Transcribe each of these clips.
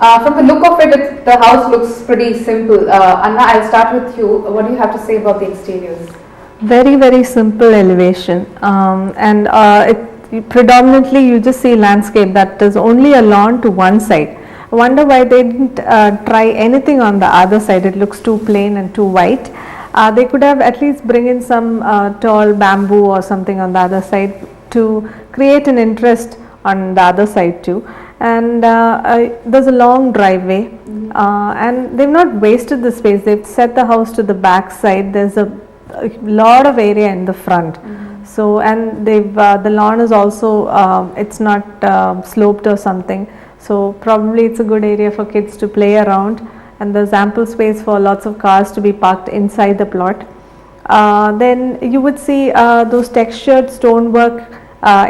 From the look of it, the house looks pretty simple. Anna, I'll start with you. What do you have to say about the exteriors? Very, very simple elevation, and predominantly you just see landscape. That is only a lawn to one side. I wonder why they didn't try anything on the other side. It looks too plain and too white. They could have at least bring in some tall bamboo or something on the other side to create an interest on the other side too. And there's a long driveway, and they've not wasted the space. They've set the house to the back side. There's a lot of area in the front. So, and they've the lawn is also it's not sloped or something. So probably it's a good area for kids to play around, and there's ample space for lots of cars to be parked inside the plot. Then you would see those textured stonework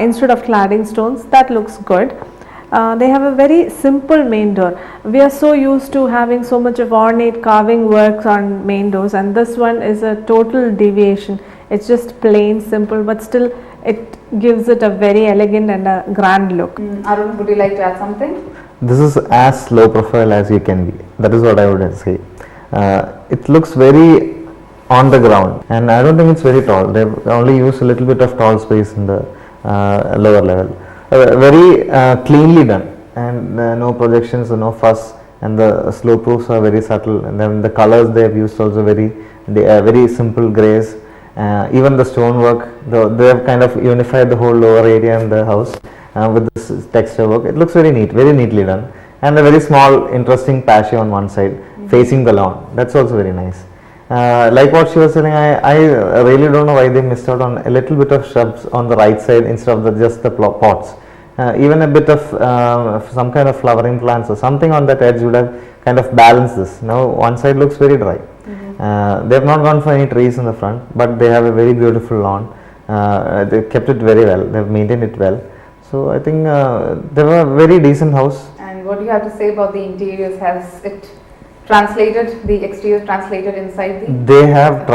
instead of cladding stones. That looks good. They have a very simple main door. We are so used to having so much of ornate carving works on main doors, and this one is a total deviation. It's just plain simple, but still it gives it a very elegant and a grand look. Arun, would you like to add something? This is as low profile as you can be. That is what I would say. It looks very on the ground, and I don't think it's very tall. They've only used a little bit of tall space in the lower level. Very cleanly done, and no projections, no fuss, and the slope roofs are very subtle, and then the colors they have used also very simple grays. Even the stonework, they have kind of unified the whole lower area in the house with this texture work. It looks very neat, very neatly done, and a very small interesting patio on one side facing the lawn. That's also very nice. Like what she was saying, I really don't know why they missed out on a little bit of shrubs on the right side instead of just the pots. Even a bit of some kind of flowering plants or something on that edge would have kind of balanced this. Now one side looks very dry. They have not gone for any trees in the front, but they have a very beautiful lawn. They kept it very well. They have maintained it well. So I think they were a very decent house. And what do you have to say about the interiors? Has it translated, the exterior translated inside the? They have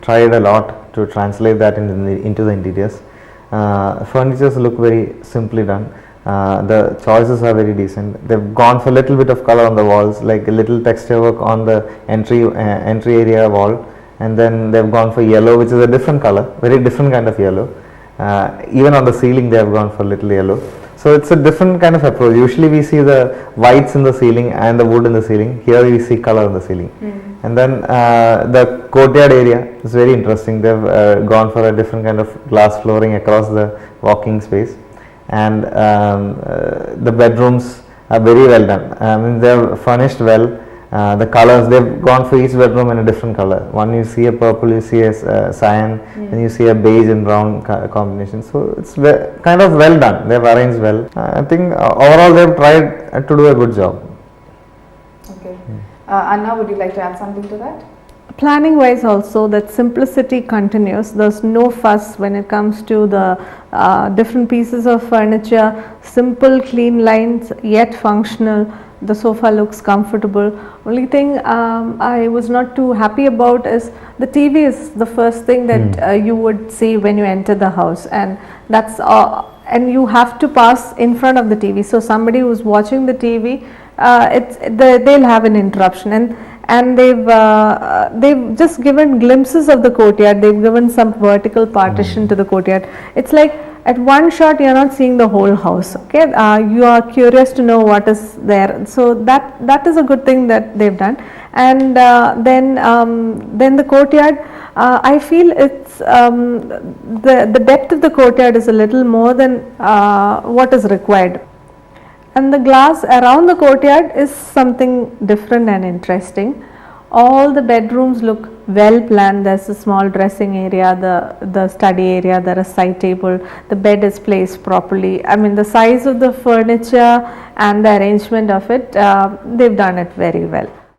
tried a lot to translate that into the interiors. Furnitures look very simply done. The choices are very decent. They've gone for a little bit of color on the walls, like a little texture work on the entry area wall, and then they've gone for yellow, which is a different color, very different kind of yellow. Even on the ceiling they have gone for little yellow. So it's a different kind of approach. Usually we see the whites in the ceiling and the wood in the ceiling. Here we see color in the ceiling. And then the courtyard area is very interesting. They've gone for a different kind of glass flooring across the walking space. And the bedrooms are very well done. I mean, they're furnished well. The colors, they've gone for each bedroom in a different color. One you see a purple, you see a cyan, and you see a beige and brown combination. So it's kind of well done. They've arranged well. I think overall they've tried to do a good job. Okay. Anna, would you like to add something to that? Planning wise also, that simplicity continues. There's no fuss when it comes to the different pieces of furniture. Simple, clean lines, yet functional. The sofa looks comfortable. Only thing I was not too happy about is the TV is the first thing that you would see when you enter the house, and that's and you have to pass in front of the TV. So somebody who's watching the TV, they'll have an interruption, and they've just given glimpses of the courtyard. They've given some vertical partition to the courtyard. It's like at one shot you are not seeing the whole house. Okay, you are curious to know what is there. So that is a good thing that they've done. And then the courtyard, I feel it's the depth of the courtyard is a little more than what is required. And the glass around the courtyard is something different and interesting. All the bedrooms look well planned. There's a small dressing area, the study area, there is a side table, the bed is placed properly. I mean, the size of the furniture and the arrangement of it, they've done it very well.